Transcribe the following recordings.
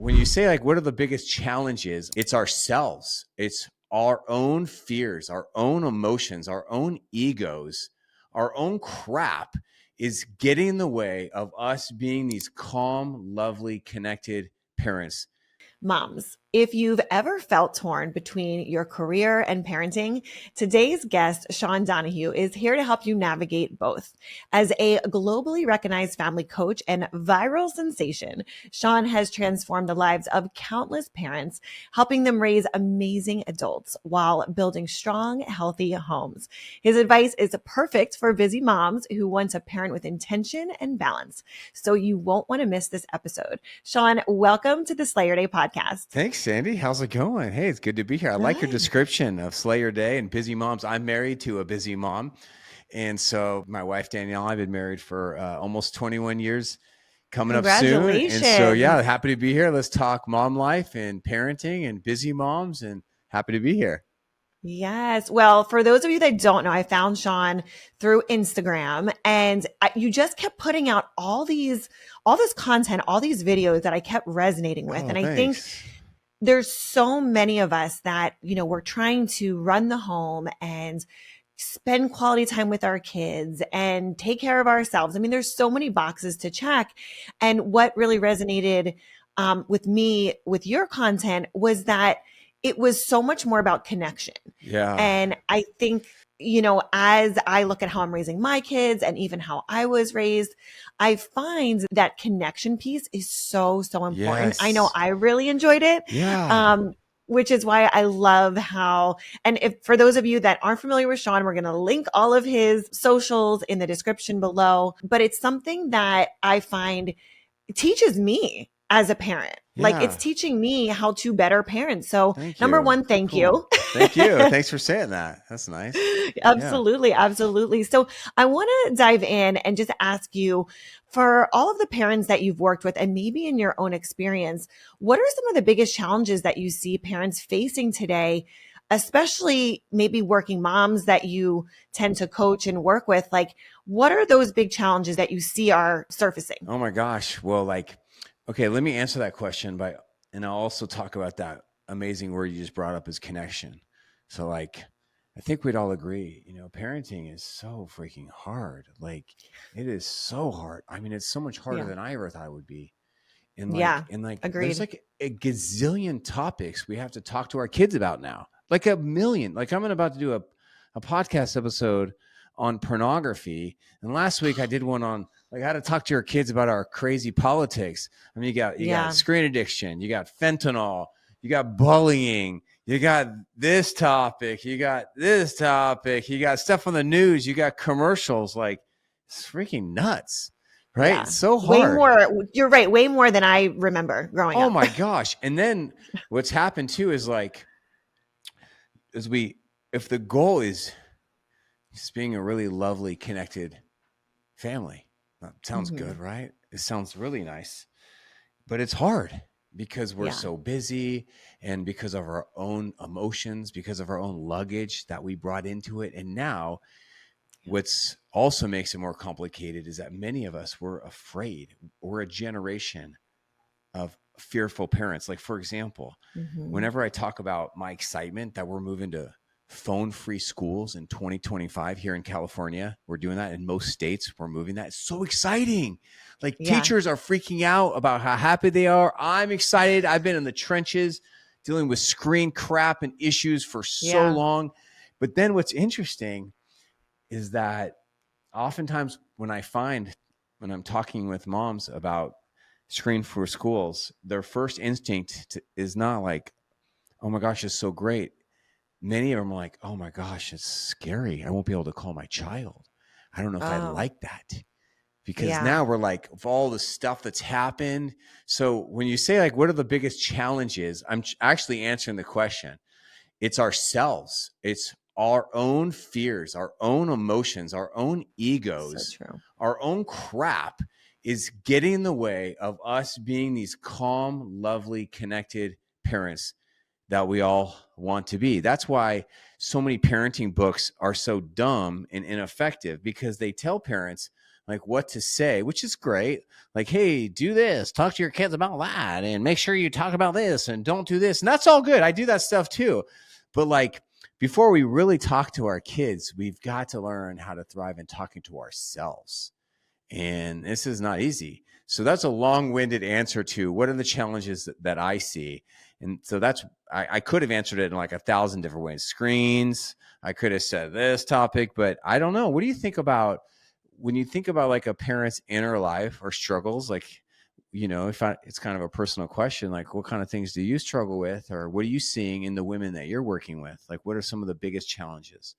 when you say like, what are the biggest challenges? It's ourselves. It's our own fears, our own emotions, our own egos, our own crap is getting in the way of us being these calm, lovely, connected parents. Moms, if you've ever felt torn between your career and parenting, today's guest, Sean Donahue, is here to help you navigate both. As a globally recognized family coach and viral sensation, Sean has transformed the lives of countless parents, helping them raise amazing adults while building strong, healthy homes. His advice is perfect for busy moms who want to parent with intention and balance. So you won't want to miss this episode. Sean, welcome to the Slayer Day podcast. Thanks, Sandy. How's it going? Hey, it's good to be here. I like your description of Slayer Day and busy moms. I'm married to a busy mom. And so my wife, Danielle, I've been married for almost 21 years coming up soon. And so, yeah, happy to be here. Let's talk mom life and parenting and busy moms, and happy to be here. Yes. Well, for those of you that don't know, I found Sean through Instagram, and you just kept putting out all this content, all these videos that I kept resonating with. And I think there's so many of us that, we're trying to run the home and spend quality time with our kids and take care of ourselves. I mean, there's so many boxes to check. And what really resonated with me with your content was that it was so much more about connection. Yeah. And I think, as I look at how I'm raising my kids and even how I was raised, I find that connection piece is so, so important. Yes. I know I really enjoyed it. Yeah. Which is why I love how, and if for those of you that aren't familiar with Sean, we're going to link all of his socials in the description below, but it's something that I find teaches me as a parent. Yeah. Like it's teaching me how to better parent. So number one, thank you. Thank you. Thanks for saying that. That's nice. Absolutely. Yeah. Absolutely. So I want to dive in and just ask you, for all of the parents that you've worked with and maybe in your own experience, what are some of the biggest challenges that you see parents facing today, especially maybe working moms that you tend to coach and work with? Like, what are those big challenges that you see are surfacing? Oh my gosh. Well, okay, let me answer that question and I'll also talk about that amazing word you just brought up is connection. So I think we'd all agree, parenting is so freaking hard. Like it is so hard. I mean, it's so much harder than I ever thought it would be. And agreed. There's like a gazillion topics we have to talk to our kids about now. Like a million. Like I'm about to do a podcast episode on pornography. And last week I did one on how to talk to your kids about our crazy politics. I mean, you got screen addiction, you got fentanyl, you got bullying, you got this topic, you got this topic, you got stuff on the news, you got commercials. Like it's freaking nuts, right? Yeah. It's so hard. Way more. You're right. Way more than I remember growing up. Oh my gosh. And then what's happened too is if the goal is just being a really lovely, connected family. That sounds good, right? It sounds really nice, but it's hard because we're so busy and because of our own emotions, because of our own luggage that we brought into it. And now what's also makes it more complicated is that many of us were afraid. We're a generation of fearful parents. Like, for example, whenever I talk about my excitement that we're moving to phone-free schools in 2025 here in California. We're doing that in most states. We're moving that. It's so exciting. Teachers are freaking out about how happy they are. I'm excited. I've been in the trenches dealing with screen crap and issues for so long. But then what's interesting is that oftentimes when I'm talking with moms about screen-free schools, their first instinct is not like, oh my gosh, it's so great. Many of them are like, oh my gosh, it's scary. I won't be able to call my child. I don't know if I like that. Because now we're like, of all the stuff that's happened. So when you say what are the biggest challenges, I'm actually answering the question. It's ourselves. It's our own fears, our own emotions, our own egos, our own crap is getting in the way of us being these calm, lovely, connected parents that we all want to be. That's why so many parenting books are so dumb and ineffective, because they tell parents, like what to say, which is great. Like, hey, do this, talk to your kids about that, and make sure you talk about this and don't do this. And that's all good. I do that stuff too. But like, before we really talk to our kids, we've got to learn how to thrive in talking to ourselves. And this is not easy. So that's a long-winded answer to what are the challenges that I see. And so that's, I could have answered it in like 1,000 different ways. Screens, I could have said this topic, but I don't know. What do you think about when you think about like a parent's inner life or struggles? Like, it's kind of a personal question, like what kind of things do you struggle with, or what are you seeing in the women that you're working with? Like, what are some of the biggest challenges?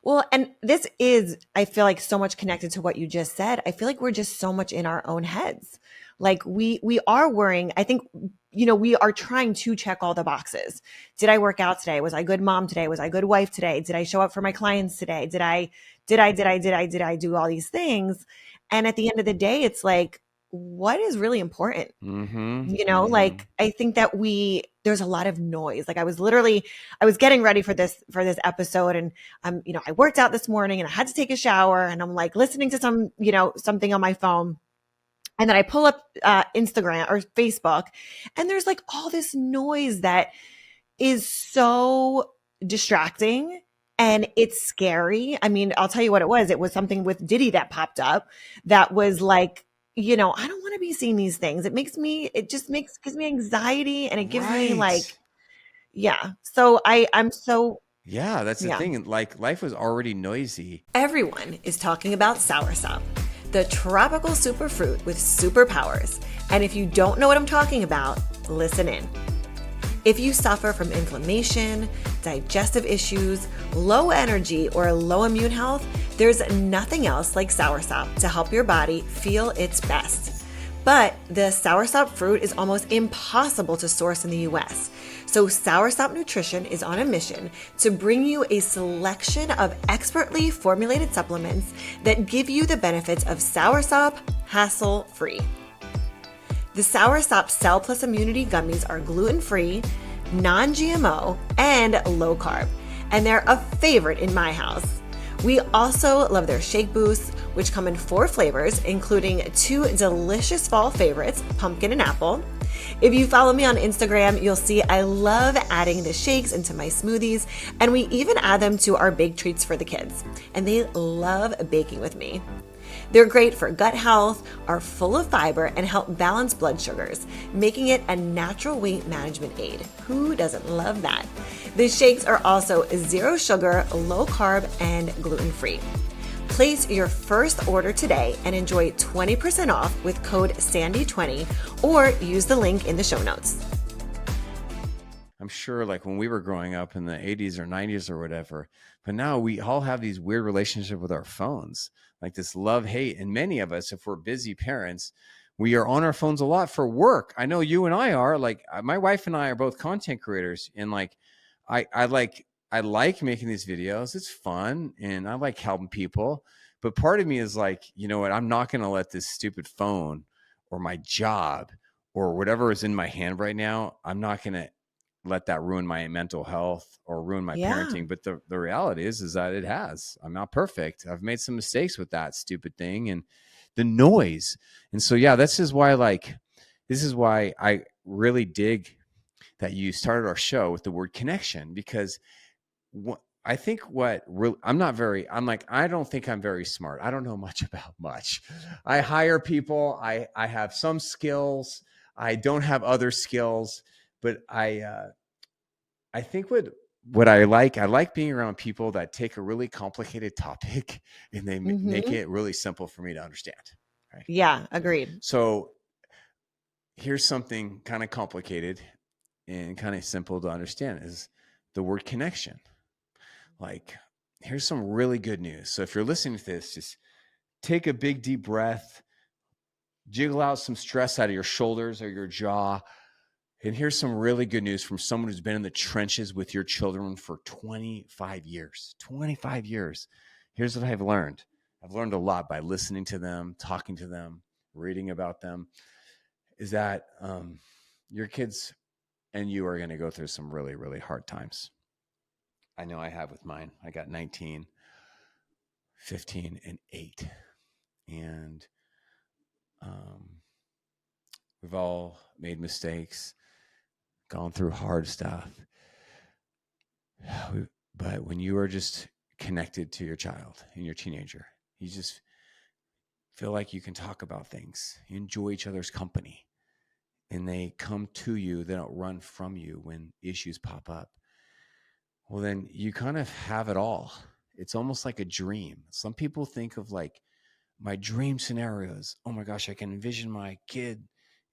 Well, and this is, I feel like, so much connected to what you just said. I feel like we're just so much in our own heads. Like we are worrying. I think, we are trying to check all the boxes. Did I work out today? Was I a good mom today? Was I a good wife today? Did I show up for my clients today? Did I do all these things? And at the end of the day, it's like, what is really important? Like I think that there's a lot of noise. Like I was getting ready for this episode, and I worked out this morning and I had to take a shower, and I'm like listening to something on my phone. And then I pull up Instagram or Facebook, and there's like all this noise that is so distracting, and it's scary. I mean, I'll tell you what it was. It was something with Diddy that popped up that was like, I don't want to be seeing these things. Gives me anxiety, and it gives me like, Right. yeah. So I'm so, Yeah, that's the yeah. thing. Like, life was already noisy. Everyone is talking about soursop, the tropical superfruit with superpowers. And if you don't know what I'm talking about, listen in. If you suffer from inflammation, digestive issues, low energy, or low immune health, there's nothing else like soursop to help your body feel its best. But the soursop fruit is almost impossible to source in the US. So Soursop Nutrition is on a mission to bring you a selection of expertly formulated supplements that give you the benefits of soursop hassle-free. The Soursop Cell Plus Immunity Gummies are gluten-free, non-GMO, and low-carb, and they're a favorite in my house. We also love their shake boosts, which come in 4 flavors, including 2 delicious fall favorites, pumpkin and apple. If you follow me on Instagram, you'll see I love adding the shakes into my smoothies, and we even add them to our big treats for the kids, and they love baking with me. They're great for gut health, are full of fiber, and help balance blood sugars, making it a natural weight management aid. Who doesn't love that? The shakes are also 0 sugar, low carb, and gluten-free. Place your first order today and enjoy 20% off with code SANDY20 or use the link in the show notes. I'm sure like when we were growing up in the 80s or 90s or whatever, but now we all have these weird relationships with our phones, like this love hate. And many of us, if we're busy parents, we are on our phones a lot for work. I know you and I are. Like my wife and I are both content creators, and like I like making these videos. It's fun and I like helping people. But part of me is like, you know what? I'm not going to let this stupid phone or my job or whatever is in my hand right now. I'm not going to let that ruin my mental health or ruin my Yeah. parenting. But the reality is that it has. I'm not perfect. I've made some mistakes with that stupid thing and the noise. And so, yeah, this is why I really dig that you started our show with the word connection, because I think I don't think I'm very smart. I don't know much about much. I hire people. I have some skills. I don't have other skills, but I think what I like being around people that take a really complicated topic and they make Mm-hmm. it really simple for me to understand. Right. Yeah, agreed. So here's something kind of complicated and kind of simple to understand is the word connection. Like, here's some really good news. So if you're listening to this, just take a big deep breath, jiggle out some stress out of your shoulders or your jaw. And here's some really good news from someone who's been in the trenches with your children for 25 years. 25 years. Here's what I've learned. I've learned a lot by listening to them, talking to them, reading about them, is that your kids and you are going to go through some really, really hard times. I know I have with mine. I got 19, 15, and 8. And we've all made mistakes, gone through hard stuff. But when you are just connected to your child and your teenager, you just feel like you can talk about things, you enjoy each other's company, and they come to you, they don't run from you when issues pop up. Well, then you kind of have it all. It's almost like a dream. Some people think of like my dream scenarios. Oh my gosh, I can envision my kid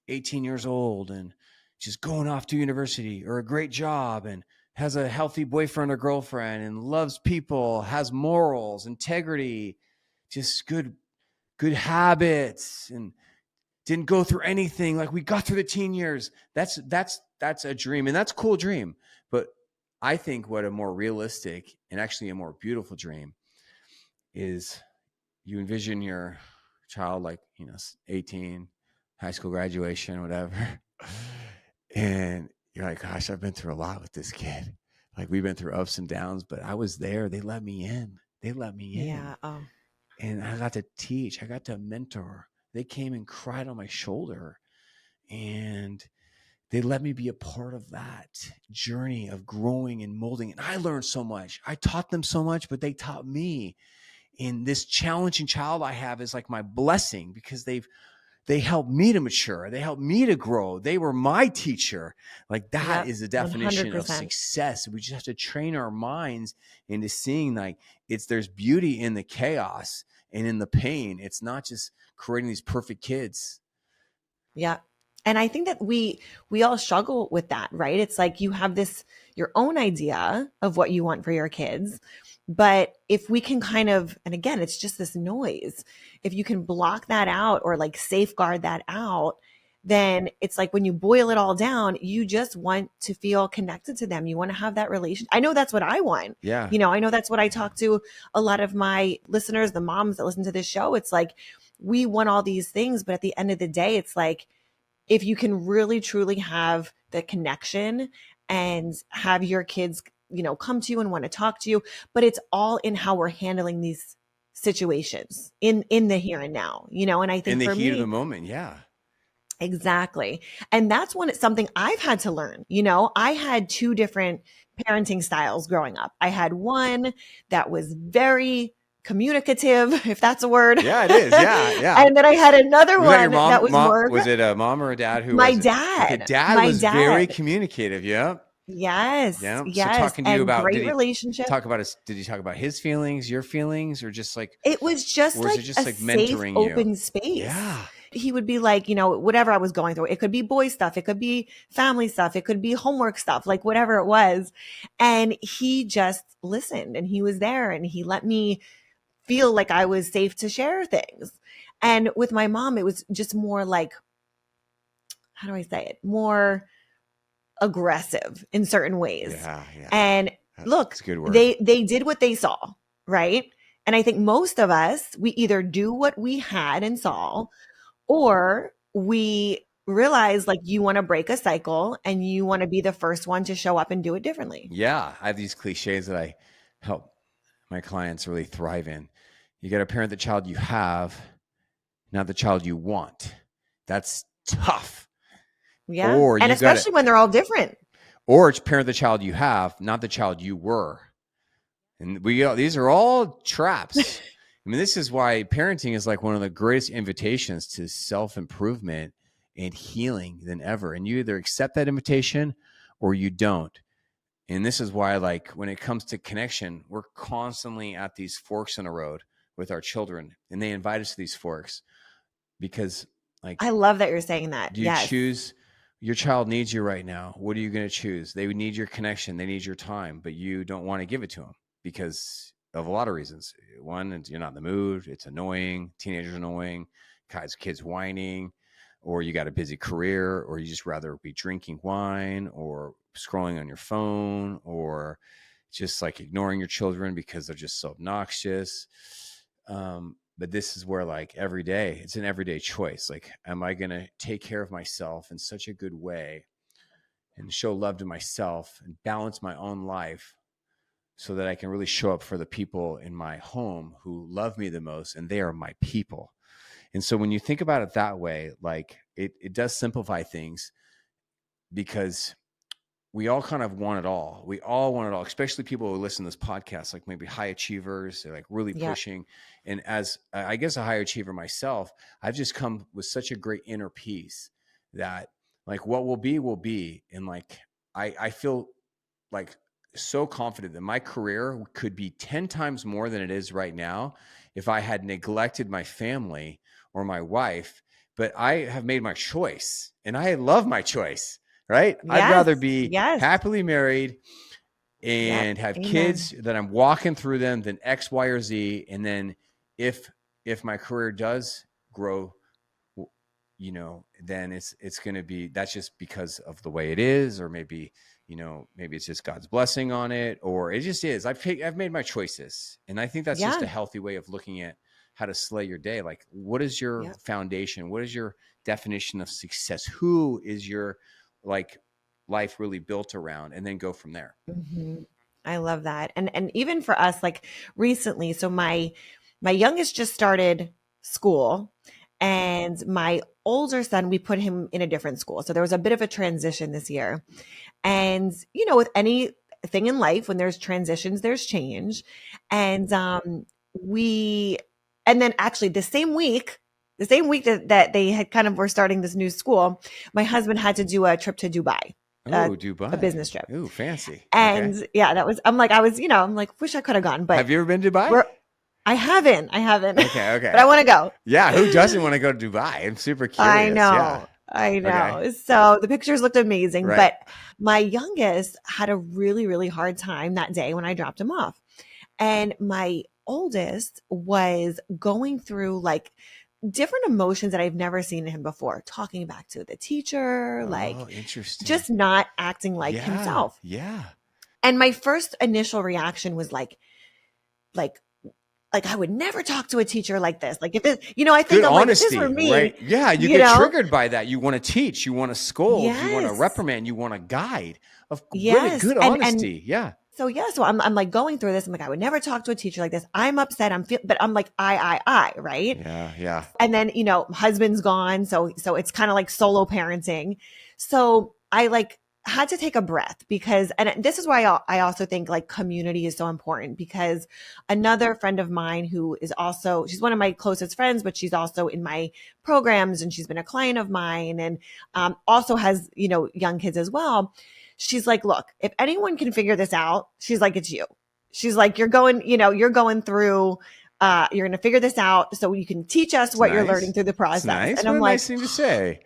18 years old and just going off to university or a great job and has a healthy boyfriend or girlfriend and loves people, has morals, integrity, just good habits, and didn't go through anything. Like we got through the teen years. That's a dream, and that's a cool dream. But I think what a more realistic and actually a more beautiful dream is, you envision your child like, 18, high school graduation, whatever. And you're like, gosh, I've been through a lot with this kid. Like we've been through ups and downs, but I was there. They let me in. Yeah. Oh, And I got to teach. I got to mentor. They came and cried on my shoulder. And they let me be a part of that journey of growing and molding. And I learned so much. I taught them so much, but they taught me. And this challenging child I have is like my blessing, because they helped me to mature. They helped me to grow. They were my teacher. Like that yep. is the definition of 100%. success. We just have to train our minds into seeing like there's beauty in the chaos and in the pain. It's not just creating these perfect kids. Yeah. And I think that we all struggle with that, right? It's like you have your own idea of what you want for your kids. But if we can kind of, and again, it's just this noise, if you can block that out or like safeguard that out, then it's like when you boil it all down, you just want to feel connected to them. You want to have that relation. I know that's what I want. Yeah. I know that's what I talk to a lot of my listeners, the moms that listen to this show. It's like, we want all these things, but at the end of the day, it's like, if you can really truly have the connection and have your kids, come to you and want to talk to you, but it's all in how we're handling these situations in the here and now, and I think in the for heat of the me, moment. Yeah. exactly. And that's when it's something I've had to learn. I had two different parenting styles growing up. I had one that was very communicative, if that's a word. Yeah, it is. Yeah. Yeah. And then I had another Was that your one mom? that was more Was it a mom or a dad? Who my was it? Okay. dad. Dad My was very dad. communicative. Yep. Yes. Yeah. So Yes. talking to you And about, great relationship. did he talk about his feelings, your feelings, or just like, It was just or is it like just a like safe, mentoring you? open space. Yeah. He would be like, whatever I was going through. It could be boy stuff. It could be family stuff. It could be homework stuff, like whatever it was. And he just listened and he was there and he let me feel like I was safe to share things. And with my mom, it was just more like, how do I say it? More aggressive in certain ways. Yeah. Yeah. And look, That's a good word. they did what they saw, right? And I think most of us, we either do what we had and saw, or we realize like you want to break a cycle and you want to be the first one to show up and do it differently. Yeah. I have these cliches that I help my clients really thrive in. You got to parent the child you have, not the child you want. That's tough. Yeah. Or And you got especially when they're all different. or it's parent the child you have, not the child you were. And these are all traps. I mean, this is why parenting is like one of the greatest invitations to self-improvement and healing than ever. And you either accept that invitation or you don't. And this is why, like, when it comes to connection, we're constantly at these forks in the road with our children, and they invite us to these forks because, like, I love that you're saying that. do you Yes. choose? Your child needs you right now. What are you going to choose? They need your connection. They need your time, but you don't want to give it to them because of a lot of reasons. One, you're not in the mood. It's annoying. Teenagers annoying. Kids whining, or you got a busy career, or you just rather be drinking wine or scrolling on your phone, or just like ignoring your children because they're just so obnoxious. But this is where, like, every day, it's an everyday choice. Like, am I going to take care of myself in such a good way and show love to myself and balance my own life so that I can really show up for the people in my home who love me the most, and they are my people. And so when you think about it that way, like it does simplify things, because we all kind of want it all. We all want it all, especially people who listen to this podcast, like maybe high achievers, they're like really Yep. pushing. And as I guess a high achiever myself, I've just come with such a great inner peace that like what will be. And like, I feel like so confident that my career could be 10 times more than it is right now if I had neglected my family or my wife. But I have made my choice and I love my choice, right? I'd Yes. rather be Yes. happily married Yep. and have Amen. kids that I'm walking through them than X, Y, or Z. And then if my career does grow, you know, then it's going to be, that's just because of the way it is, or maybe, you know, maybe it's just God's blessing on it, or it just is. I've made my choices. And I think that's just a Yeah. healthy way of looking at how to slay your day. Like, what is your Yep. foundation? What is your definition of success? Who is your like life really built around? And then go from there. Mhm. I love that. And even for us, like recently, so my youngest just started school, and my older son, we put him in a different school. So there was a bit of a transition this year. And you know, with anything in life, when there's transitions, there's change. And we and then actually the same week that they had kind of were starting this new school, my husband had to do a trip to Dubai, Oh, a Dubai. business trip. Oh, fancy. Okay. And yeah, that was, I'm like, I'm like, wish I could have gone, but Have you ever been to Dubai? we're, I haven't, Okay. but I Okay. want to go. Yeah. Who doesn't want to go to Dubai? I'm super I curious. Yeah. know. I Okay. know. So the pictures looked amazing, Right. but my youngest had a really, really hard time that day when I dropped him off. And my oldest was going through like different emotions that I've never seen in him before, talking back to the teacher, like Oh, interesting. just not acting like Yeah. himself. Yeah. And my first initial reaction was like I would never talk to a teacher like this. Like if this, you know, I think Good I'm like, if this were honesty, right? me, Yeah. You you get know, triggered by that. You want to teach, you want to scold, you want to yes, reprimand, you want to guide. Of yes. good And honesty. Yeah. so, yeah, so I'm like going through this. I'm like, I would never talk to a teacher like this. I'm upset. But I'm like, right. Yeah. Yeah. And then, you know, husband's gone. So it's kind of like solo parenting. So I like had to take a breath because, and this is why I also think like community is so important, because another friend of mine who is also, she's one of my closest friends, but she's also in my programs and she's been a client of mine, and also has, you know, young kids as well. She's like, look, if anyone can figure this out, she's like, it's you. She's like, you're going through, you're going to figure this out so you can teach us It's what you're learning nice. through the It's process. nice. And What I'm a like, nice thing to say.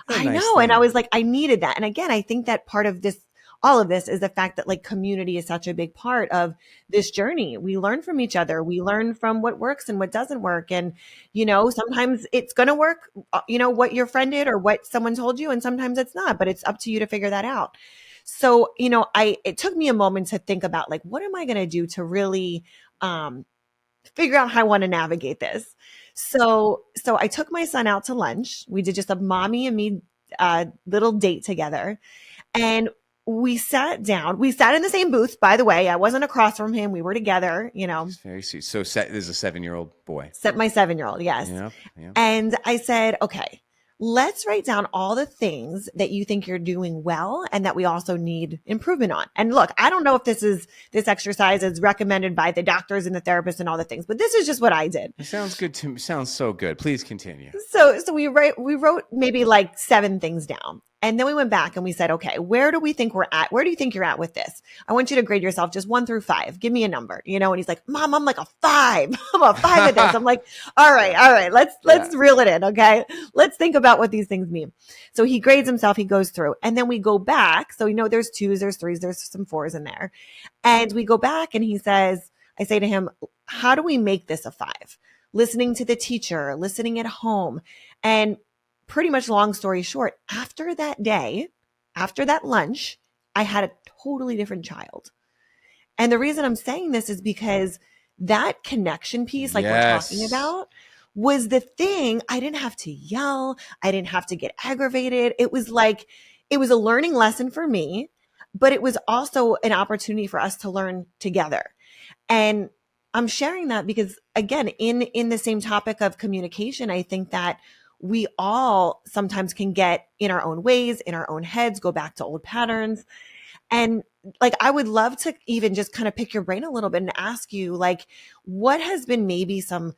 What a I nice know. And I thing. was like, I needed that. And again, I think that part of this, all of this is the fact that like community is such a big part of this journey. We learn from each other. We learn from what works and what doesn't work. And, you know, sometimes it's going to work, you know, what your friend did or what someone told you. And sometimes it's not, but it's up to you to figure that out. So, you know, it took me a moment to think about like, what am I going to do to really, figure out how I want to navigate this. So I took my son out to lunch. We did just a mommy and me little date together, and we sat down. We sat in the same booth, by the way. I wasn't across from him. We were together, you know. It's very sweet. So this is a 7-year-old boy. Except my 7-year-old, yes. Yep. Yep. And I said, okay, let's write down all the things that you think you're doing well and that we also need improvement on. And look, I don't know if this exercise is recommended by the doctors and the therapists and all the things, but this is just what I did. It sounds good to me. Sounds so good. Please continue. So we wrote maybe like 7 things down. And then we went back and we said, okay, where do we think we're at? Where do you think you're at with this? I want you to grade yourself just 1 through 5. Give me a number, you know? And he's like, Mom, I'm like a 5. I'm a 5 at this. I'm like, all right. Let's reel it in. Okay. Let's think about what these things mean. So he grades himself, he goes through, and then we go back. So, you know, there's 2s, there's 3s, there's some 4s in there. And we go back and he says, I say to him, how do we make this a 5? Listening to the teacher, listening at home. And pretty much long story short, after that day, after that lunch, I had a totally different child. And the reason I'm saying this is because that connection piece, like we're talking about, was the thing. I didn't have to yell. I didn't have to get aggravated. It was like, it was a learning lesson for me, but it was also an opportunity for us to learn together. And I'm sharing that because, again, in the same topic of communication, I think that we all sometimes can get in our own ways, in our own heads, go back to old patterns. And like, I would love to even just kind of pick your brain a little bit and ask you, like, what has been maybe some,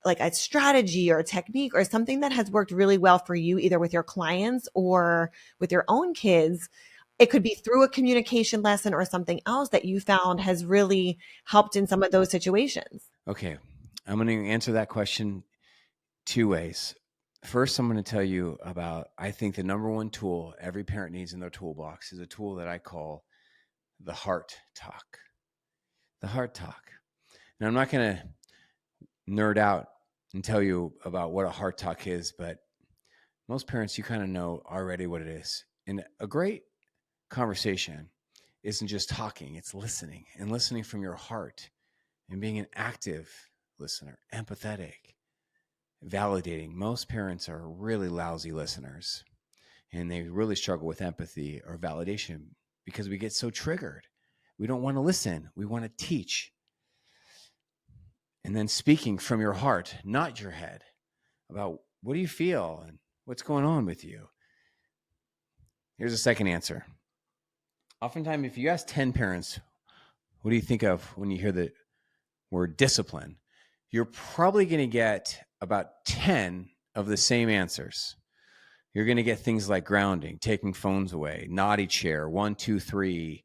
like, a strategy or a technique or something that has worked really well for you, either with your clients or with your own kids. It could be through a communication lesson or something else that you found has really helped in some of those situations. Okay. I'm going to answer that question two ways. First, I'm going to tell you about, I think the number one tool every parent needs in their toolbox is a tool that I call the heart talk. The heart talk. Now, I'm not going to nerd out and tell you about what a heart talk is, but most parents, you kind of know already what it is. And a great conversation isn't just talking, it's listening, and listening from your heart and being an active listener, empathetic, validating. Most parents are really lousy listeners, and they really struggle with empathy or validation because we get so triggered. We don't want to listen. We want to teach. And then speaking from your heart, not your head, about what do you feel and what's going on with you. Here's a second answer. Oftentimes, if you ask 10 parents, what do you think of when you hear the word discipline? You're probably going to get about 10 of the same answers. You're going to get things like grounding, taking phones away, naughty chair, 1, 2, 3,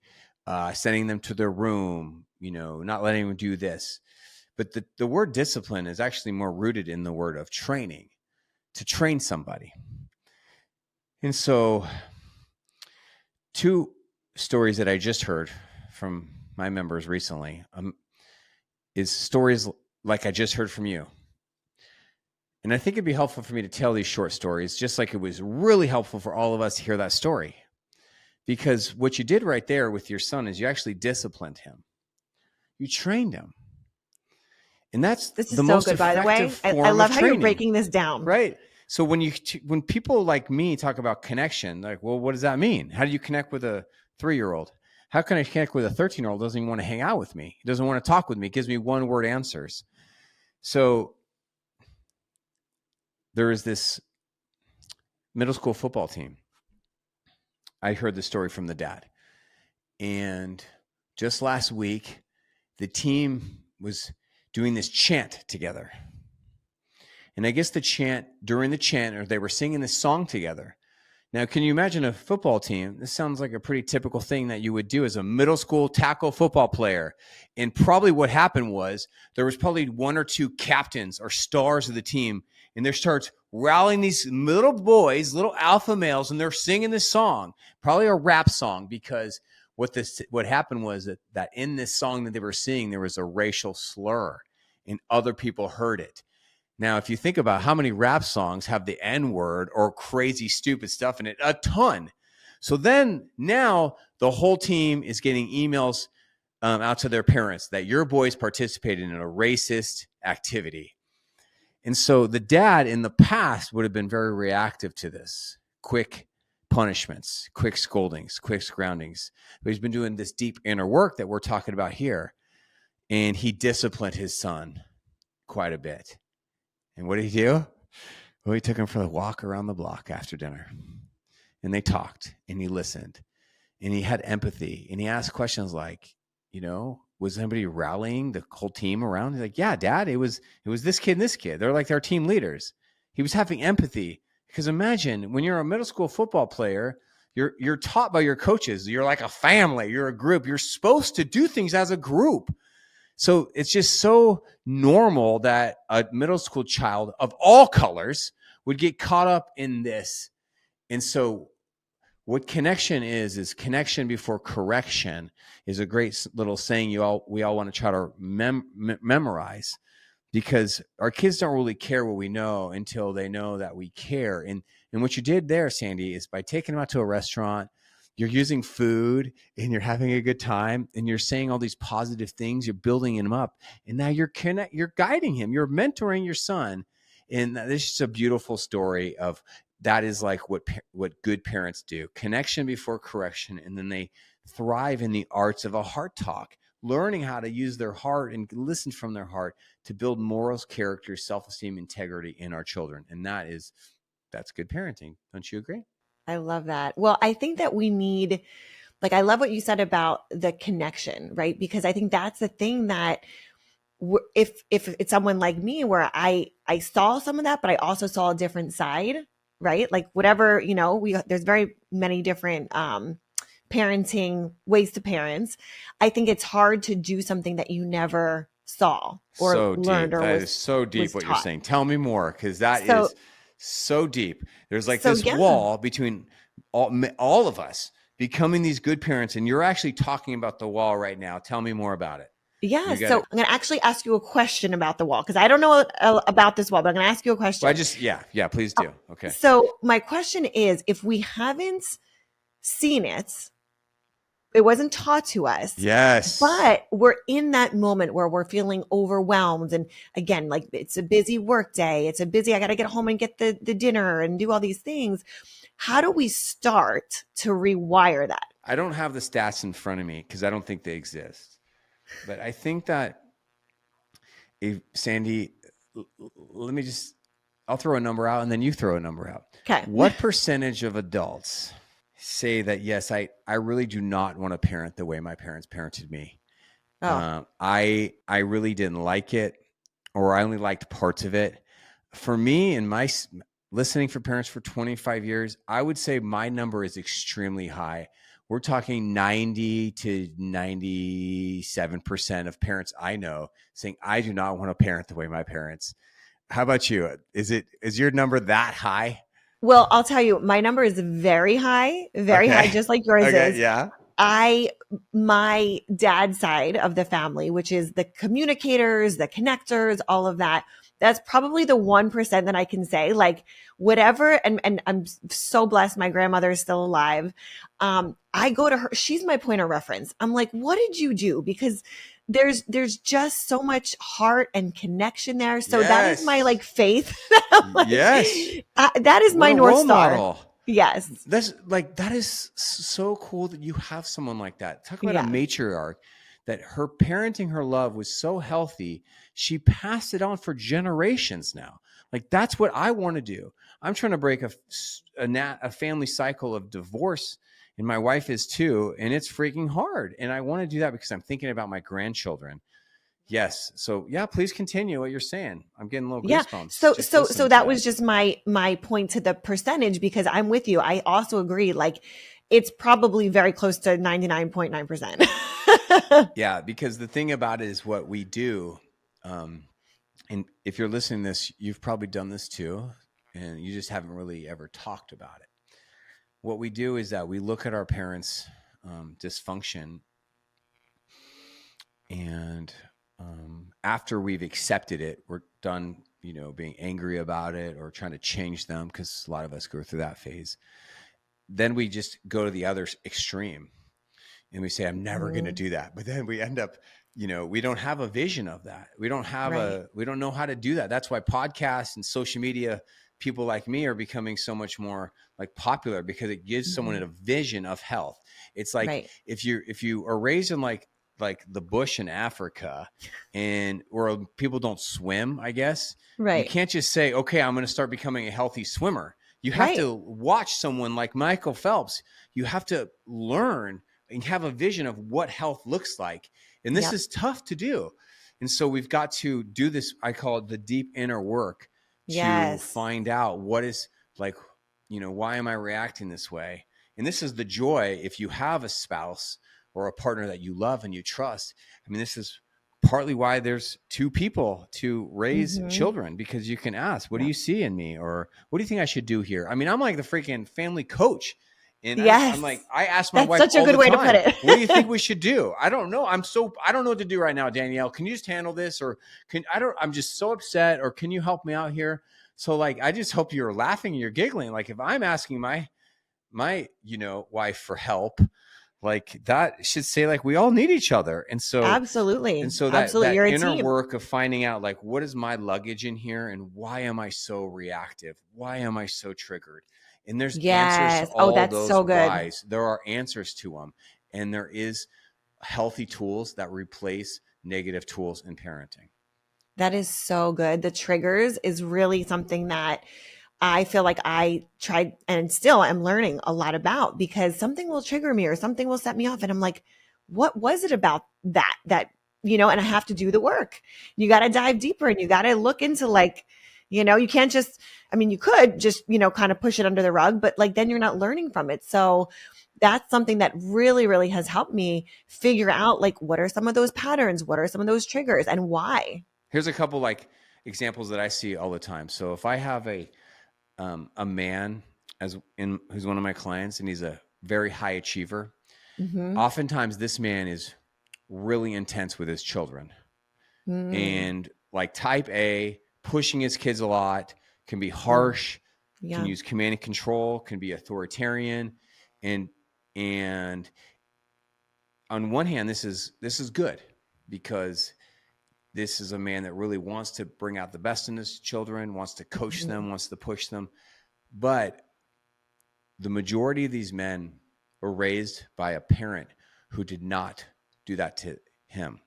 sending them to their room, not letting them do this. But the word discipline is actually more rooted in the word of training, to train somebody. And so 2 stories that I just heard from my members recently is stories like I just heard from you. And I think it'd be helpful for me to tell these short stories, just like it was really helpful for all of us to hear that story. Because what you did right there with your son is you actually disciplined him. You trained him. And that's This is the so most good, by the way. effective I form love of how you're training. breaking this down. Right. So when people like me talk about connection, like, well, what does that mean? How do you connect with a 3-year-old? How can I connect with a 13-year-old who doesn't even want to hang out with me? He doesn't want to talk with me. He gives me one-word answers. So there is this middle school football team. I heard the story from the dad. And just last week, the team was doing this chant together. And I guess during the chant, or they were singing this song together. Now, can you imagine a football team? This sounds like a pretty typical thing that you would do as a middle school tackle football player. And probably what happened was there was probably 1 or 2 captains or stars of the team, and they starts rallying these little boys, little alpha males, and they're singing this song, probably a rap song, because what happened was that in this song that they were singing, there was a racial slur, and other people heard it. Now, if you think about how many rap songs have the N-word or crazy, stupid stuff in it, a ton. So then now the whole team is getting emails out to their parents that your boys participated in a racist activity. And so the dad in the past would have been very reactive to this. Quick punishments, quick scoldings, quick groundings. But he's been doing this deep inner work that we're talking about here. And he disciplined his son quite a bit. And what did he do? Well, he took him for the walk around the block after dinner. And they talked, and he listened, and he had empathy, and he asked questions like, was anybody rallying the whole team around? He's like, yeah, Dad, it was this kid and this kid. They're like their team leaders. He was having empathy, because imagine when you're a middle school football player, you're taught by your coaches. You're like a family. You're a group. You're supposed to do things as a group. So it's just so normal that a middle school child of all colors would get caught up in this. And so what connection is connection before correction is a great little saying we all want to try to memorize, because our kids don't really care what we know until they know that we care. And what you did there, Sandy, is by taking them out to a restaurant, you're using food and you're having a good time and you're saying all these positive things, you're building him up, and now you're guiding him, you're mentoring your son. And this is a beautiful story of that is like what good parents do. Connection before correction, and then they thrive in the arts of a heart talk, learning how to use their heart and listen from their heart to build morals, character, self-esteem, integrity in our children. And that's good parenting. Don't you agree? I love that. Well, I think that we need, like, I love what you said about the connection, right? Because I think that's the thing that if it's someone like me where I saw some of that, but I also saw a different side, right? Like whatever, there's very many different parenting ways to parents. I think it's hard to do something that you never saw or So learned deep. or That is so deep was what you're taught. saying. Tell me more, because that So is so deep. There's like so this yeah. wall between all of us becoming these good parents, and you're actually talking about the wall right now. Tell me more about it. Yeah. You got So it. I'm going to actually ask you a question about the wall because I don't know about this wall, but I'm going to ask you a Well, question. yeah, please do. Okay. So my question is, if we haven't seen it, it wasn't taught to us, Yes. but we're in that moment where we're feeling overwhelmed. And again, like it's a busy work day. I got to get home and get the dinner and do all these things. How do we start to rewire that? I don't have the stats in front of me because I don't think they exist. But I think that if Sandy, let me just, I'll throw a number out and then you throw a number out. Okay. What percentage of adults say that, yes, I really do not want to parent the way my parents parented me? Oh, I really didn't like it, or I only liked parts of it. For me, in my listening for parents for 25 years, I would say my number is extremely high. We're talking 90 to 97% of parents I know saying, I do not want to parent the way my parents. How about you? Is your number that high? well, I'll tell you, my number is very high, Okay. just like yours Okay. is. Yeah. My dad's side of the family, which is the communicators, the connectors, all of that, that's probably the 1% that I can say, like, whatever. And I'm so blessed. My grandmother is still alive. I go to her. She's my point of reference. I'm like, what did you do? Because there's just so much heart and connection there. So that is my Yes. like faith. Like, Yes. that is What my a North role Star. model. Yes. That is so cool that you have someone like that. Talk about a Yeah. matriarch that her parenting, her love was so healthy. She passed it on for generations now. Like that's what I want to do. I'm trying to break a family cycle of divorce, and my wife is too, and it's freaking hard. And I want to do that because I'm thinking about my grandchildren. Yes. So yeah, please continue what you're saying. I'm getting a little Yeah. goosebumps So just so so listening to that that. was just my point to the percentage because I'm with you. I also agree like it's probably very close to 99.9%. Yeah, because the thing about it is what we do. Um, and if you're listening to this, you've probably done this too, and you just haven't really ever talked about it. What we do is that we look at our parents' dysfunction, and after we've accepted it, we're done, being angry about it or trying to change them, because a lot of us go through that phase. Then we just go to the other extreme and we say, I'm never going to Mhm. do that. But then we end up, we don't have a vision of that. Right. We don't know how to do that. That's why podcasts and social media, people like me are becoming so much more like popular, because it gives someone Mhm. a vision of health. It's like, Right. if you are raised in like the bush in Africa, and where people don't swim, I guess, you Right. can't just say, okay, I'm going to start becoming a healthy swimmer. You have Right. to watch someone like Michael Phelps. You have to learn and have a vision of what health looks like. And this Yep. is tough to do. And so we've got to do this, I call it the deep inner work, to Yes. find out what is like, why am I reacting this way? And this is the joy if you have a spouse or a partner that you love and you trust. I mean, this is partly why there's two people to raise Mhm. children, because you can ask, what do Yep. you see in me? Or what do you think I should do here? I mean, I'm like the freaking family coach. And I'm Yes. like, I ask my That's wife such a all good the way to put time, what do you think it. we should do? I don't know. I don't know what to do right now, Danielle. Can you just handle this? Or I'm just so upset. Or can you help me out here? So like, I just hope you're laughing and you're giggling. Like if I'm asking my wife for help, like that should say like we all need each other. And Absolutely. so Absolutely. that You're a inner team. work of finding out like, what is my luggage in here, and why am I so reactive? Why am I so triggered? And there's answers to Yes. Oh, all that's those so good. whys. There are answers to them. And there is healthy tools that replace negative tools in parenting. That is so good. The triggers is really something that I feel like I tried and still am learning a lot about, because something will trigger me or something will set me off. And I'm like, what was it about that, and I have to do the work. You got to dive deeper and you got to look into like, you can't just, I mean, you could just, kind of push it under the rug, but like, then you're not learning from it. So that's something that really, really has helped me figure out like, what are some of those patterns? What are some of those triggers and why? Here's a couple like examples that I see all the time. So if I have a man who's one of my clients and he's a very high achiever, oftentimes this man is really intense with his children and like type A, pushing his kids a lot, can be harsh, can use command and control, can be authoritarian. And on one hand, this is good because this is a man that really wants to bring out the best in his children, wants to coach them, wants to push them. But the majority of these men were raised by a parent who did not do that to him,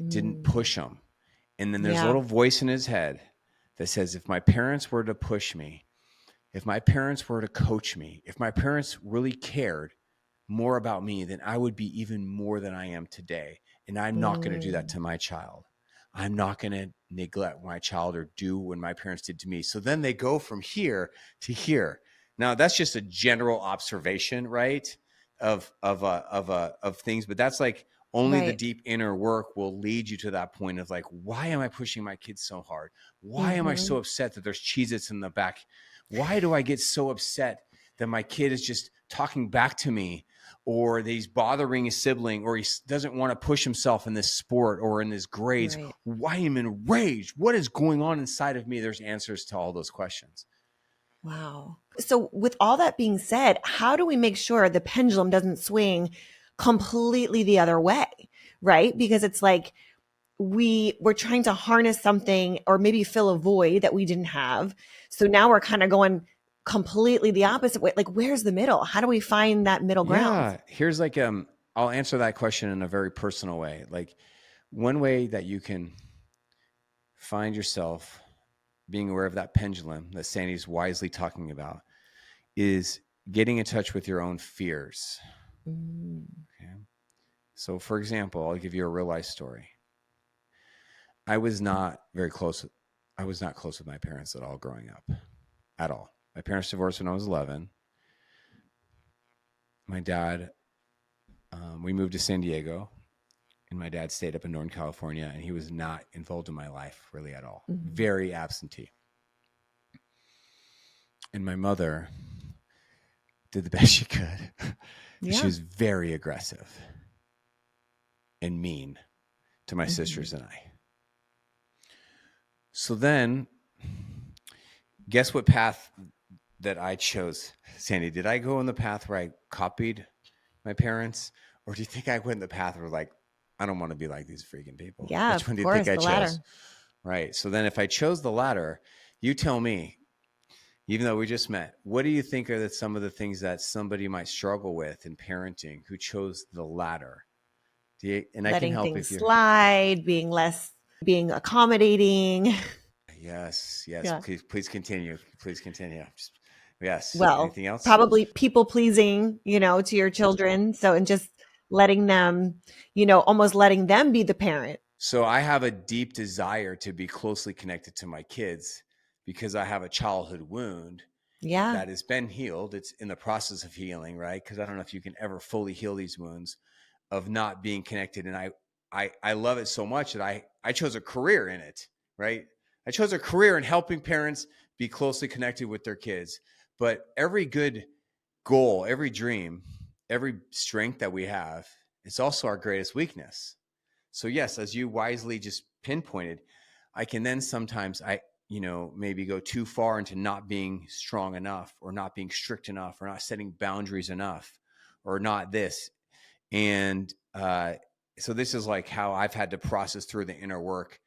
didn't push him. And then there's a little voice in his head that says, if my parents were to push me, if my parents were to coach me, if my parents really cared more about me, then I would be even more than I am today. And I'm not going to do that to my child. I'm not going to neglect my child or do what my parents did to me. So then they go from here to here. Now that's just a general observation, right? Of things, but that's like only the deep inner work will lead you to that point of like, why am I pushing my kids so hard? Why am I so upset that there's Cheez-Its in the back? Why do I get so upset that my kid is just talking back to me, or that he's bothering his sibling, or he doesn't want to push himself in this sport or in his grades? Right. Why am I enraged? What is going on inside of me? There's answers to all those questions. Wow. So with all that being said, how do we make sure the pendulum doesn't swing completely the other way? Right? Because it's like we're trying to harness something or maybe fill a void that we didn't have. So now we're kind of going completely the opposite way. Like, where's the middle? How do we find that middle ground? Yeah. Here's like, I'll answer that question in a very personal way. Like, one way that you can find yourself being aware of that pendulum that Sandy's wisely talking about is getting in touch with your own fears. Okay. So for example, I'll give you a real life story. I was not close with my parents at all growing up, at all. My parents divorced when I was 11. My dad, we moved to San Diego, and my dad stayed up in Northern California, and he was not involved in my life really at all. Very absentee. And my mother did the best she could. She was very aggressive and mean to my sisters and I. So then, guess what path that I chose, Sandy? Did I go on the path where I copied my parents? Or do you think I went the path where like, I don't want to be like these freaking people? Yeah, which one do you think I chose? Latter. Right. So then if I chose the latter, you tell me, even though we just met, what do you think are some of the things that somebody might struggle with in parenting who chose the latter? And I can help if you. Letting things slide, being accommodating. Yes. Yeah. Please continue. Yes. Well, anything else? Probably people pleasing, to your children. So, and just letting them, almost letting them be the parent. So I have a deep desire to be closely connected to my kids because I have a childhood wound that has been healed. It's in the process of healing, right? Because I don't know if you can ever fully heal these wounds of not being connected. And I love it so much that I chose a career in it, right? I chose a career in helping parents be closely connected with their kids. But every good goal, every dream, every strength that we have, it's also our greatest weakness. So yes, as you wisely just pinpointed, I can then sometimes maybe go too far into not being strong enough or not being strict enough or not setting boundaries enough or not this. And so this is like how I've had to process through the inner work,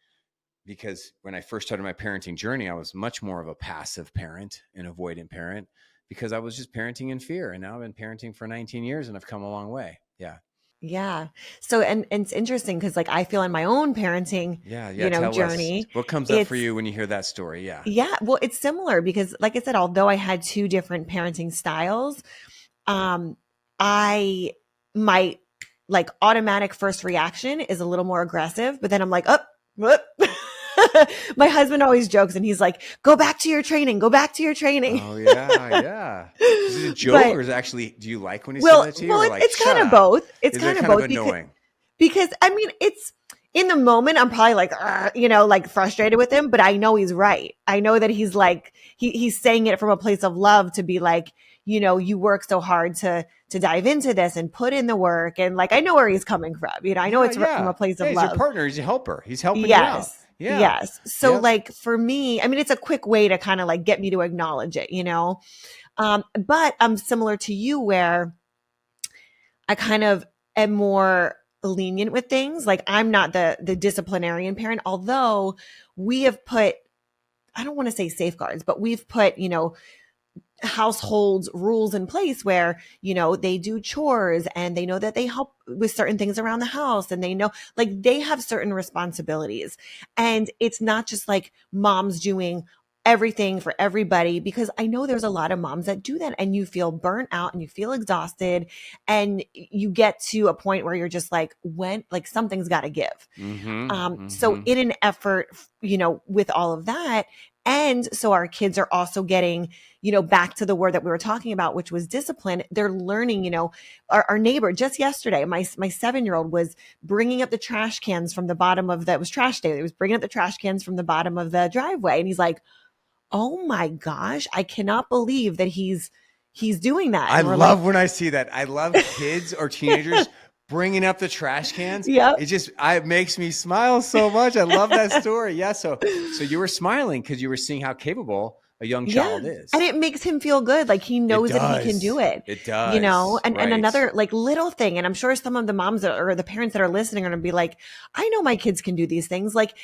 because when I first started my parenting journey, I was much more of a passive parent, an avoidant parent, because I was just parenting in fear. And now I've been parenting for 19 years and I've come a long way. Yeah. Yeah. So, and it's interesting because like I feel in my own parenting, Yeah, yeah. Tell us journey, what comes up for it's, you when you hear that story. Yeah. yeah, well, it's similar because like I said, although I had two different parenting styles, um, I, my like automatic first reaction is a little more aggressive, but then I'm like, oh, my husband always jokes and he's like, go back to your training, go back to your training. Oh yeah, yeah. Is it a joke But or is it actually? Do you like when he says well, that to you, well, or like, it's shut kind of up? both. It's Is it kind of kind of both annoying? because I mean, it's in the moment, I'm probably like, like frustrated with him, but I know he's right. I know that he's like, he's saying it from a place of love to be like, you work so hard to dive into this and put in the work. And like, I know where he's coming from. I know Yeah, it's from yeah, a place yeah. of He's your love. partner. He's a helper. He's helping you out. Yes. Yeah. Yes. So Yep. like for me, I mean, it's a quick way to kind of like get me to acknowledge it. But I'm similar to you where I kind of am more lenient with things. Like I'm not the disciplinarian parent, although we have put, I don't want to say safeguards, but we've put, households rules in place where they do chores and they know that they help with certain things around the house and they know like they have certain responsibilities, and it's not just like moms doing everything for everybody, because I know there's a lot of moms that do that and you feel burnt out and you feel exhausted and you get to a point where you're just like, when like something's got to give. Mm-hmm. So Mm-hmm. in an effort, with all of that, and so our kids are also getting, back to the word that we were talking about, which was discipline. They're learning, our neighbor just yesterday, my 7-year-old was bringing up the trash cans from the bottom of that was trash day. He was bringing up the trash cans from the bottom of the driveway. And he's like, oh my gosh, I cannot believe that he's doing that. I And we're like, love when I see that. I love kids or teenagers bringing up the trash cans. yep. It makes me smile so much. I love that story. Yeah. So you were smiling because you were seeing how capable a young Yeah. child And is. it makes him feel good. Like he It knows that he can do does. it, It does. and Right. another like little thing. And I'm sure some of the moms or the parents that are listening are going to be like, I know my kids can do these things. Like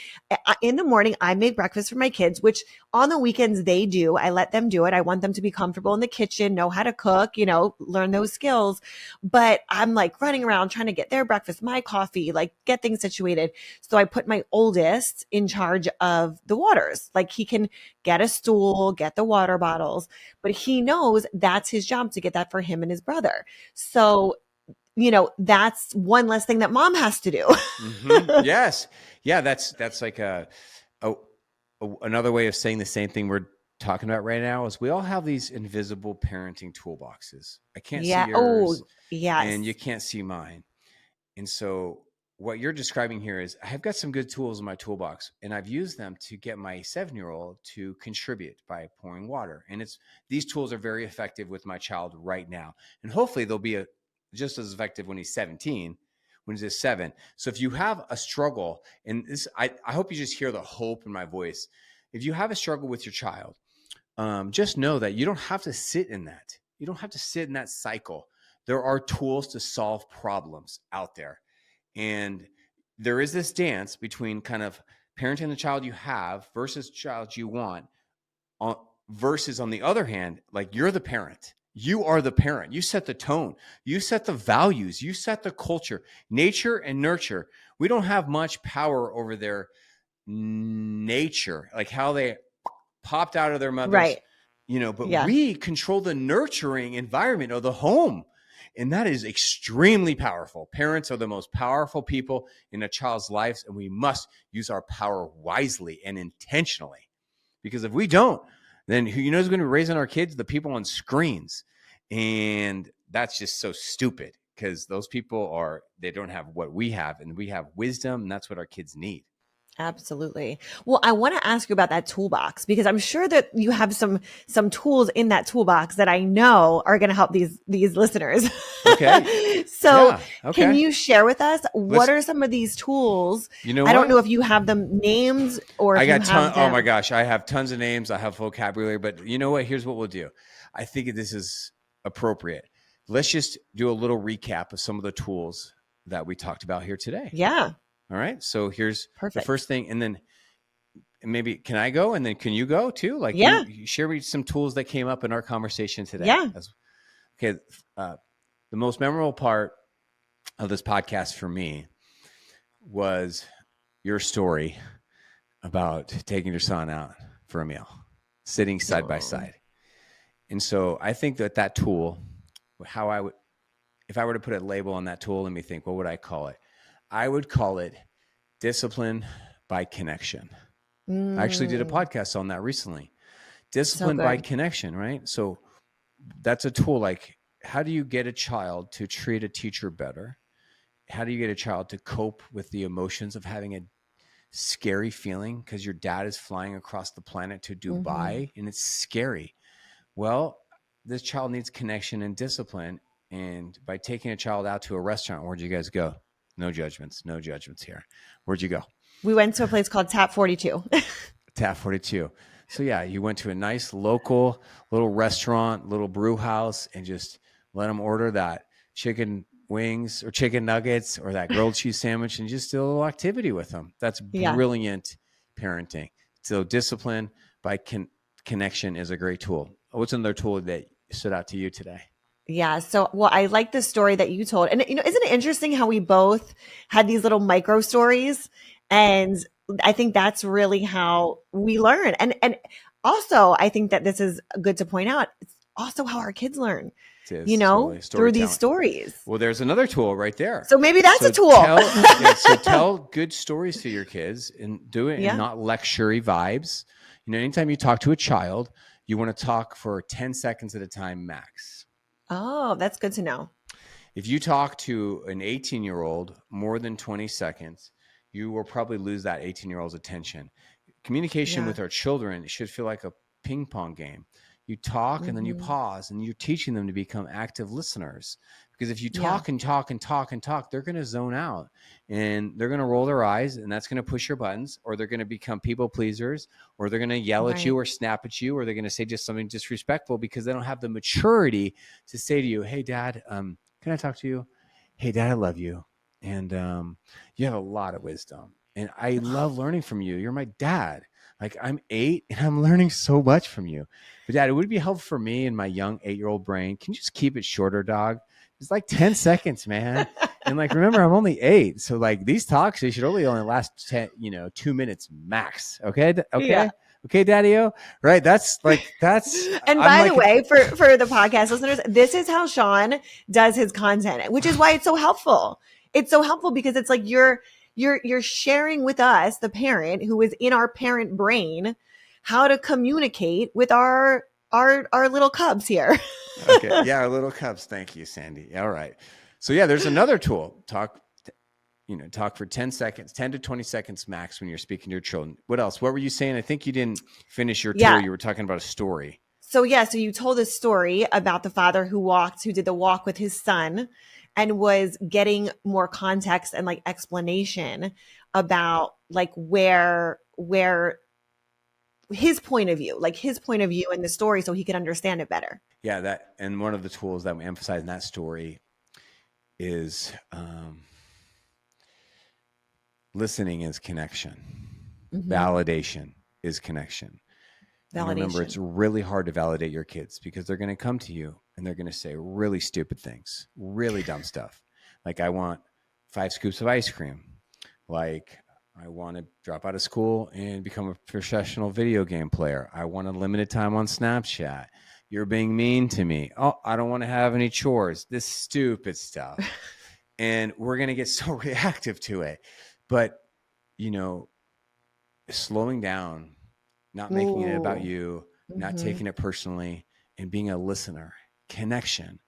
in the morning, I make breakfast for my kids, which on the weekends they do. I let them do it. I want them to be comfortable in the kitchen, know how to cook, learn those skills. But I'm like running around trying to get their breakfast, my coffee, like get things situated. So I put my oldest in charge of the waters. Like he can get a stool, get the water bottles, but he knows that's his job to get that for him and his brother. So, that's one less thing that mom has to do. Mm-hmm. Yes. Yeah. That's like a another way of saying the same thing we're talking about right now is we all have these invisible parenting toolboxes. I can't see Yeah. Oh, yours yes. and you can't see mine. And so what you're describing here is I've got some good tools in my toolbox and I've used them to get my 7-year-old to contribute by pouring water. And these tools are very effective with my child right now. And hopefully they'll be just as effective when he's 17, when he's 7. So if you have a struggle, and this, I hope you just hear the hope in my voice. If you have a struggle with your child, just know that you don't have to sit in that. You don't have to sit in that cycle. There are tools to solve problems out there. And there is this dance between kind of parenting the child you have versus child you want, versus on the other hand, like you're the parent. You are the parent. You set the tone. You set the values. You set the culture. Nature and nurture. We don't have much power over their nature, like how they popped out of their mothers, Right. but Yeah. we control the nurturing environment of the home. And that is extremely powerful. Parents are the most powerful people in a child's lives, and we must use our power wisely and intentionally. Because if we don't, then who's going to be raising our kids? The people on screens. And that's just so stupid because those people they don't have what we have, and we have wisdom, and that's what our kids need. Absolutely. Well, I want to ask you about that toolbox because I'm sure that you have some tools in that toolbox that I know are going to help these listeners. Okay. So, Yeah. Okay. can you share with us what are some of these tools? You know I don't what? know if you have them named or if I you got have them. Oh my gosh, I have tons of names. I have vocabulary, but you know what? Here's what we'll do. I think this is appropriate. Let's just do a little recap of some of the tools that we talked about here today. Yeah. All right. So here's Perfect. the first thing, and then maybe can I go, and then can you go too? Like, yeah. you share me some tools that came up in our conversation today. Yeah. Okay. The most memorable part of this podcast for me was your story about taking your son out for a meal, sitting side by side. And so I think that tool, how I would, if I were to put a label on that tool, let me think, what would I call it? I would call it discipline by connection. I actually did a podcast on that recently. Discipline by connection, right? So that's a tool. Like, how do you get a child to treat a teacher better? How do you get a child to cope with the emotions of having a scary feeling because your dad is flying across the planet to Dubai and it's scary? Well, this child needs connection and discipline. And by taking a child out to a restaurant, where'd you guys go? No judgments here. Where'd you go? We went to a place called Tap 42. Tap 42. So yeah, you went to a nice local little restaurant, little brew house, and just let them order that chicken wings or chicken nuggets or that grilled cheese sandwich and just do a little activity with them. That's brilliant parenting. So discipline by connection is a great tool. What's another tool that stood out to you today? Yeah. So, well, I like the story that you told. And, isn't it interesting how we both had these little micro stories? And I think that's really how we learn. And also, I think that this is good to point out. It's also how our kids learn, totally. Through these stories. Well, there's another tool right there. So maybe that's a tool. So tell good stories to your kids and do it and not lecture-y vibes. Anytime you talk to a child, you want to talk for 10 seconds at a time max. Oh, that's good to know. If you talk to an 18-year-old more than 20 seconds, you will probably lose that 18-year-old's attention. Communication with our children should feel like a ping pong game. You talk and then you pause, and you're teaching them to become active listeners. Because if you talk and talk and talk and talk, they're going to zone out and they're going to roll their eyes, and that's going to push your buttons, or they're going to become people pleasers, or they're going to yell at you or snap at you, or they're going to say just something disrespectful because they don't have the maturity to say to you, "Hey, Dad, can I talk to you? Hey, Dad, I love you. And you have a lot of wisdom. And I love learning from you. You're my dad. Like, I'm 8 and I'm learning so much from you. But Dad, it would be helpful for me and my young 8-year-old brain. Can you just keep it shorter, dog? It's like 10 seconds, man. And like, remember, I'm only 8. So like these talks, they should only last 2 minutes max. Okay. Okay. Yeah. Okay, Daddy-O. Right. That's. And by the way, for the podcast listeners, this is how Sean does his content, which is why it's so helpful. It's so helpful because it's like you're sharing with us, the parent who is in our parent brain, how to communicate with our little cubs here. Okay. Yeah, our little cubs. Thank you, Sandy. All right. So yeah, there's another tool. Talk for 10 seconds, 10 to 20 seconds max when you're speaking to your children. What else? What were you saying? I think you didn't finish your tool. You were talking about a story. So you told a story about the father who did the walk with his son and was getting more context and like explanation about like where his point of view in the story so he could understand it better. Yeah. And one of the tools that we emphasize in that story is, listening is connection. Validation is connection. Remember, it's really hard to validate your kids because they're going to come to you and they're going to say really stupid things, really dumb stuff. Like, I want 5 scoops of ice cream. Like, I want to drop out of school and become a professional video game player. I want a limited time on Snapchat. You're being mean to me. Oh, I don't want to have any chores. This stupid stuff. And we're going to get so reactive to it. But, slowing down, not making it about you, not taking it personally, and being a listener, connection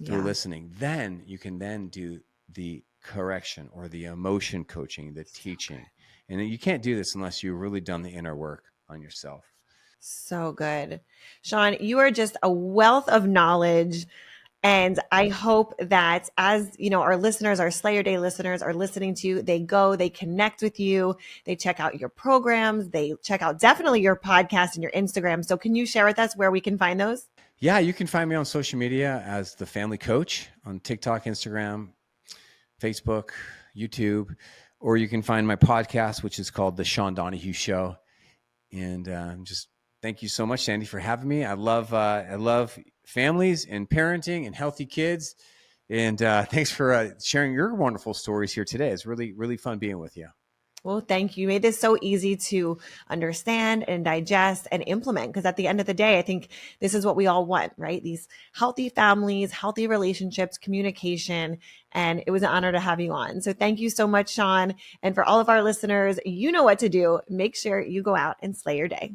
through listening. Then you can then do the correction or the emotion coaching, the teaching. And you can't do this unless you've really done the inner work on yourself. So good. Sean, you are just a wealth of knowledge. And I hope that as our listeners, our Slayer Day listeners are listening to you, they connect with you, they check out your programs, they check out definitely your podcast and your Instagram. So can you share with us where we can find those? Yeah, you can find me on social media as The Family Coach on TikTok, Instagram, Facebook, YouTube, or you can find my podcast, which is called The Sean Donahue Show. And just thank you so much, Sandy, for having me. I love families and parenting and healthy kids. And thanks for sharing your wonderful stories here today. It's really, really fun being with you. Well, thank you. You made this so easy to understand and digest and implement. Because at the end of the day, I think this is what we all want, right? These healthy families, healthy relationships, communication. And it was an honor to have you on. So thank you so much, Sean. And for all of our listeners, you know what to do. Make sure you go out and slay your day.